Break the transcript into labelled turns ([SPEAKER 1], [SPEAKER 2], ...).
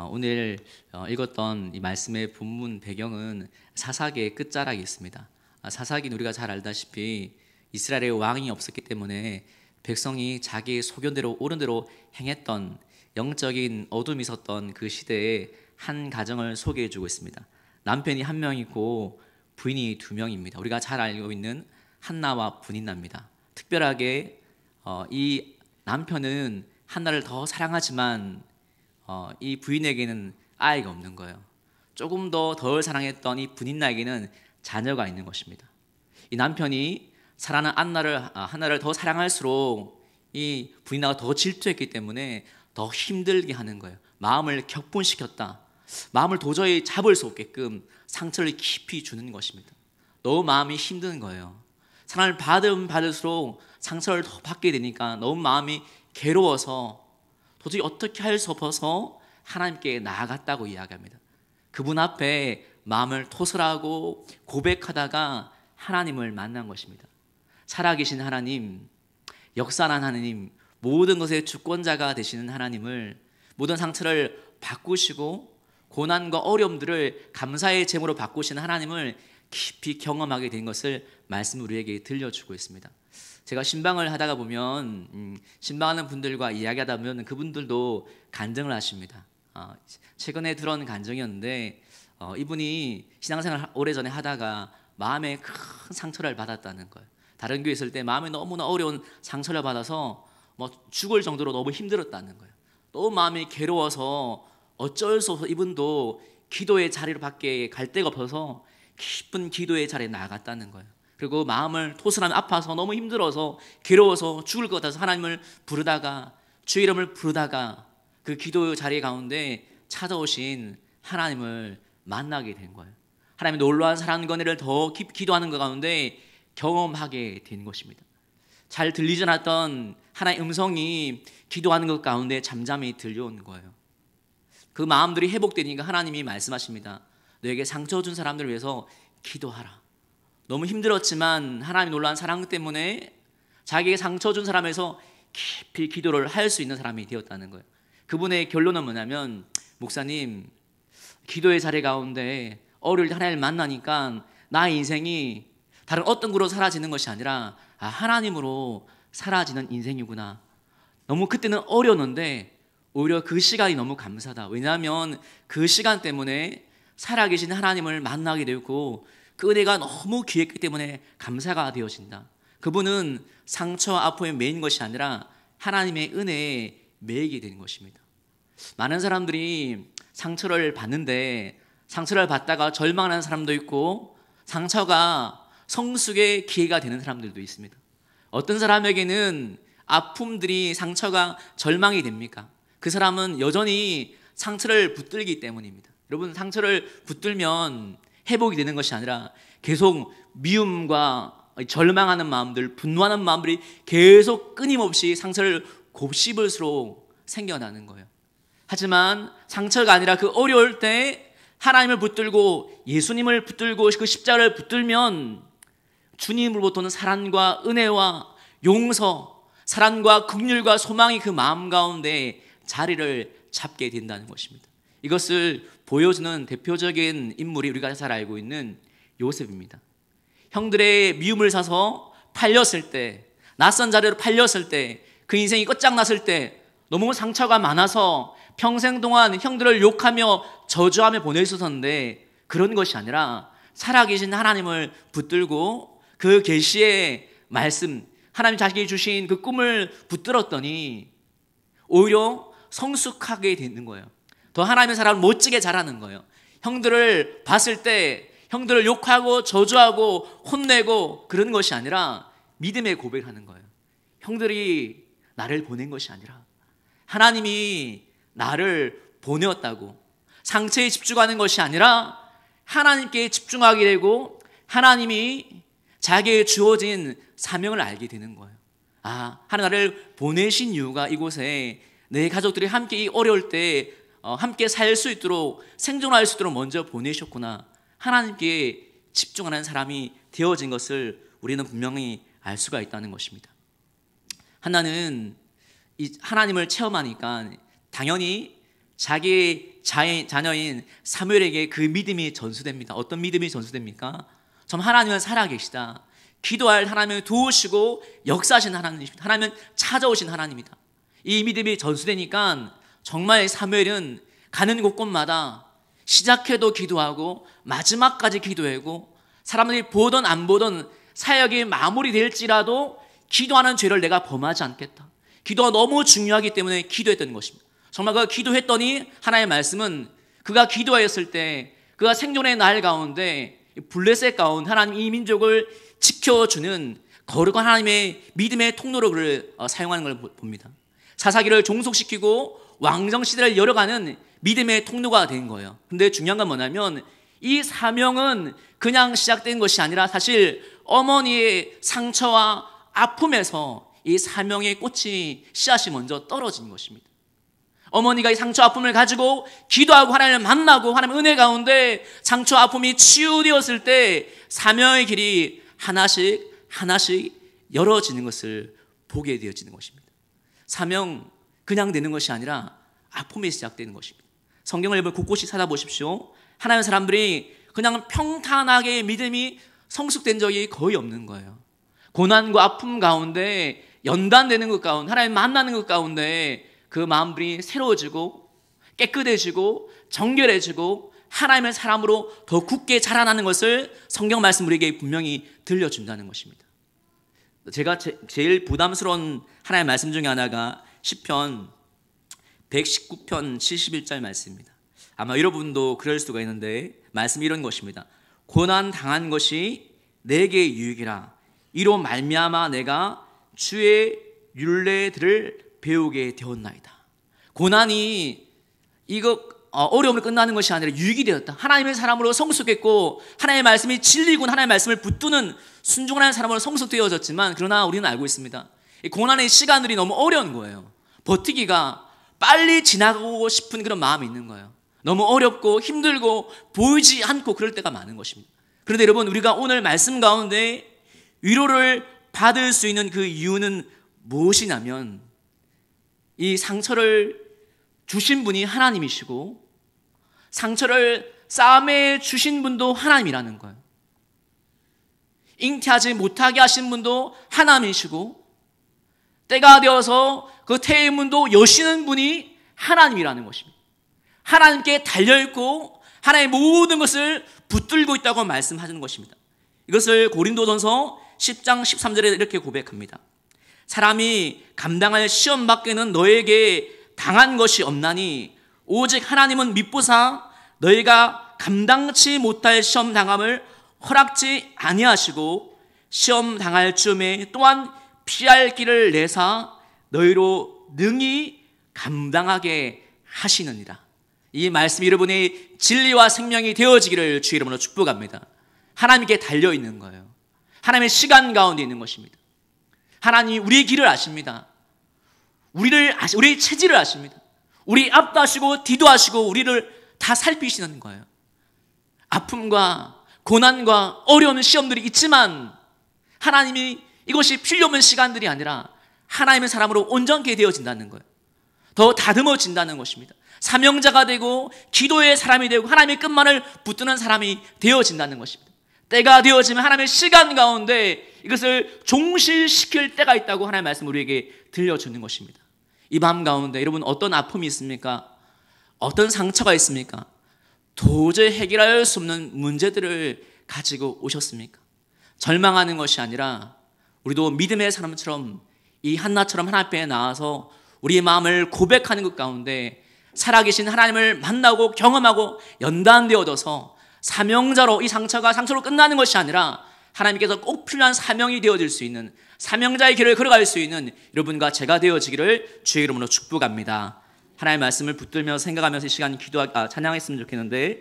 [SPEAKER 1] 오늘 읽었던 이 말씀의 본문 배경은 사사기의 끝자락이 있습니다. 사사기는 우리가 잘 알다시피 이스라엘의 왕이 없었기 때문에 백성이 자기의 소견대로 옳은 대로 행했던 영적인 어둠이 있었던 그 시대에 한 가정을 소개해주고 있습니다. 남편이 한 명이고 부인이 두 명입니다. 우리가 잘 알고 있는 한나와 분인나입니다. 특별하게 이 남편은 한나를 더 사랑하지만 이 부인에게는 아이가 없는 거예요. 조금 덜 사랑했던 이 분인나에게는 자녀가 있는 것입니다. 이 남편이 사랑하는 한나를 더 사랑할수록 이 분인나가 더 질투했기 때문에 더 힘들게 하는 거예요. 마음을 격분시켰다. 마음을 도저히 잡을 수 없게끔 상처를 깊이 주는 것입니다. 너무 마음이 힘든 거예요. 사랑을 받을수록 상처를 더 받게 되니까 너무 마음이 괴로워서 도저히 어떻게 할 수 없어서 하나님께 나아갔다고 이야기합니다. 그분 앞에 마음을 토설하고 고백하다가 하나님을 만난 것입니다. 살아계신 하나님, 역사하는 하나님, 모든 것의 주권자가 되시는 하나님을, 모든 상처를 바꾸시고 고난과 어려움들을 감사의 제물로 바꾸시는 하나님을 깊이 경험하게 된 것을 말씀 우리에게 들려주고 있습니다. 제가 신방을 하다가 보면 신방하는 분들과 이야기하다 보면 그분들도 간증을 하십니다. 최근에 들어온 간증이었는데 이분이 신앙생활 오래전에 하다가 마음에 큰 상처를 받았다는 거예요. 다른 교회 있을 때 마음에 너무나 어려운 상처를 받아서 죽을 정도로 너무 힘들었다는 거예요. 너무 마음이 괴로워서 어쩔 수 없어 이분도 기도의 자리로 밖에 갈 데가 없어서 깊은 기도의 자리에 나아갔다는 거예요. 그리고 마음을 토설하며 아파서 너무 힘들어서 괴로워서 죽을 것 같아서 하나님을 부르다가 주의 이름을 부르다가 그 기도 자리 가운데 찾아오신 하나님을 만나게 된 거예요. 하나님의 놀라운 사랑과 은혜를 더 깊이 기도하는 것 가운데 경험하게 된 것입니다. 잘 들리지 않았던 하나님의 음성이 기도하는 것 가운데 잠잠히 들려온 거예요. 그 마음들이 회복되니까 하나님이 말씀하십니다. 너에게 상처 준 사람들을 위해서 기도하라. 너무 힘들었지만 하나님의 놀라운 사랑 때문에 자기에게 상처 준 사람에서 깊이 기도를 할 수 있는 사람이 되었다는 거예요. 그분의 결론은 뭐냐면, 목사님, 기도의 자리 가운데 어려울 때 하나님을 만나니까 나의 인생이 다른 어떤 거로 사라지는 것이 아니라 하나님으로 사라지는 인생이구나. 너무 그때는 어려웠는데 오히려 그 시간이 너무 감사하다. 왜냐하면 그 시간 때문에 살아계신 하나님을 만나게 되고 그 은혜가 너무 귀했기 때문에 감사가 되어진다. 그분은 상처와 아픔에 매인 것이 아니라 하나님의 은혜에 매이게 되는 것입니다. 많은 사람들이 상처를 받는데 상처를 받다가 절망하는 사람도 있고 상처가 성숙의 기회가 되는 사람들도 있습니다. 어떤 사람에게는 아픔들이 상처가 절망이 됩니까? 그 사람은 여전히 상처를 붙들기 때문입니다. 여러분, 상처를 붙들면 회복이 되는 것이 아니라 계속 미움과 절망하는 마음들, 분노하는 마음들이 계속 끊임없이 상처를 곱씹을수록 생겨나는 거예요. 하지만 상처가 아니라 그 어려울 때 하나님을 붙들고 예수님을 붙들고 그 십자가를 붙들면 주님으로부터는 사랑과 은혜와 용서, 사랑과 긍휼과 소망이 그 마음 가운데 자리를 잡게 된다는 것입니다. 이것을 보여주는 대표적인 인물이 우리가 잘 알고 있는 요셉입니다. 형들의 미움을 사서 팔렸을 때, 낯선 자리로 팔렸을 때, 그 인생이 끝장났을 때 너무 상처가 많아서 평생 동안 형들을 욕하며 저주하며 보낼 수 있었는데 그런 것이 아니라 살아계신 하나님을 붙들고 그 계시의 말씀, 하나님 자신이 주신 그 꿈을 붙들었더니 오히려 성숙하게 되는 거예요. 더 하나님의 사람을 멋지게 자라는 거예요. 형들을 봤을 때 형들을 욕하고 저주하고 혼내고 그런 것이 아니라 믿음의 고백을 하는 거예요. 형들이 나를 보낸 것이 아니라 하나님이 나를 보내었다고, 상처에 집중하는 것이 아니라 하나님께 집중하게 되고 하나님이 자기에게 주어진 사명을 알게 되는 거예요. 하나님 나를 보내신 이유가 이곳에 내 가족들이 함께 이 어려울 때 함께 살 수 있도록, 생존할 수 있도록 먼저 보내셨구나. 하나님께 집중하는 사람이 되어진 것을 우리는 분명히 알 수가 있다는 것입니다. 하나는 이 하나님을 체험하니까 당연히 자기 자녀인 사무엘에게 그 믿음이 전수됩니다. 어떤 믿음이 전수됩니까? 참 하나님은 살아계시다. 기도할 하나님을 도우시고 역사하신 하나님이십니다. 하나님은 찾아오신 하나님이다. 이 믿음이 전수되니까 정말 사무엘은 가는 곳곳마다 시작해도 기도하고 마지막까지 기도하고 사람들이 보던 안 보던 사역이 마무리될지라도 기도하는 죄를 내가 범하지 않겠다. 기도가 너무 중요하기 때문에 기도했던 것입니다. 정말 그가 기도했더니 하나님의 말씀은 그가 기도하였을 때 그가 생존의 날 가운데 블레셋 가운데 하나님 이 민족을 지켜주는 거룩한 하나님의 믿음의 통로로 그를 사용하는 걸 봅니다. 사사기를 종속시키고 왕정시대를 열어가는 믿음의 통로가 된 거예요. 근데 중요한 건 뭐냐면 이 사명은 그냥 시작된 것이 아니라 사실 어머니의 상처와 아픔에서 이 사명의 꽃이 씨앗이 먼저 떨어진 것입니다. 어머니가 이 상처 아픔을 가지고 기도하고 하나님을 만나고 하나님 은혜 가운데 상처 아픔이 치유되었을 때 사명의 길이 하나씩 열어지는 것을 보게 되어지는 것입니다. 사명 그냥 되는 것이 아니라 아픔이 시작되는 것입니다. 성경을 곳곳이 찾아보십시오. 하나님의 사람들이 그냥 평탄하게 믿음이 성숙된 적이 거의 없는 거예요. 고난과 아픔 가운데 연단되는 것 가운데 하나님 만나는 것 가운데 그 마음들이 새로워지고 깨끗해지고 정결해지고 하나님의 사람으로 더 굳게 자라나는 것을 성경 말씀 우리에게 분명히 들려준다는 것입니다. 제가 제일 부담스러운 하나님의 말씀 중에 하나가 시편 119편 71절 말씀입니다. 아마 여러분도 그럴 수가 있는데 말씀이 이런 것입니다. 고난 당한 것이 내게 유익이라 이로 말미암아 내가 주의 율례들을 배우게 되었나이다. 고난이 어려움을 끝나는 것이 아니라 유익이 되었다. 하나님의 사람으로 성숙했고 하나님의 말씀이 진리고 하나님의 말씀을 붙드는 순종하는 사람으로 성숙되어졌지만 그러나 우리는 알고 있습니다. 이 고난의 시간들이 너무 어려운 거예요. 버티기가 빨리 지나가고 싶은 그런 마음이 있는 거예요. 너무 어렵고 힘들고 보이지 않고 그럴 때가 많은 것입니다. 그런데 여러분 우리가 오늘 말씀 가운데 위로를 받을 수 있는 그 이유는 무엇이냐면 이 상처를 주신 분이 하나님이시고 상처를 싸매 주신 분도 하나님이라는 거예요. 잉태하지 못하게 하신 분도 하나님이시고 때가 되어서 그 태의 문도 여시는 분이 하나님이라는 것입니다. 하나님께 달려있고 하나님의 모든 것을 붙들고 있다고 말씀하시는 것입니다. 이것을 고린도전서 10장 13절에 이렇게 고백합니다. 사람이 감당할 시험 밖에는 너에게 당한 것이 없나니 오직 하나님은 미쁘사 너희가 감당치 못할 시험 당함을 허락지 아니하시고 시험 당할 즈음에 또한 피할 길을 내사 너희로 능히 감당하게 하시느니라. 이 말씀이 여러분의 진리와 생명이 되어지기를 주의 이름으로 축복합니다. 하나님께 달려있는 거예요. 하나님의 시간 가운데 있는 것입니다. 하나님이 우리의 길을 아십니다. 우리의 체질을 아십니다. 우리 앞도 하시고 뒤도 하시고 우리를 다 살피시는 거예요. 아픔과 고난과 어려운 시험들이 있지만 하나님이 이것이 필요 없는 시간들이 아니라 하나님의 사람으로 온전케 되어진다는 거예요. 더 다듬어진다는 것입니다. 사명자가 되고 기도의 사람이 되고 하나님의 끝만을 붙드는 사람이 되어진다는 것입니다. 때가 되어지면 하나님의 시간 가운데 이것을 종실시킬 때가 있다고 하나님의 말씀 우리에게 들려주는 것입니다. 이 밤 가운데 여러분 어떤 아픔이 있습니까? 어떤 상처가 있습니까? 도저히 해결할 수 없는 문제들을 가지고 오셨습니까? 절망하는 것이 아니라 우리도 믿음의 사람처럼 이 한나처럼 하나님 앞에 나와서 우리의 마음을 고백하는 것 가운데 살아계신 하나님을 만나고 경험하고 연단되어져서 사명자로 이 상처로 끝나는 것이 아니라 하나님께서 꼭 필요한 사명이 되어질 수 있는 사명자의 길을 걸어갈 수 있는 여러분과 제가 되어지기를 주의 이름으로 축복합니다. 하나님의 말씀을 붙들며 생각하면서 이 시간 찬양했으면 좋겠는데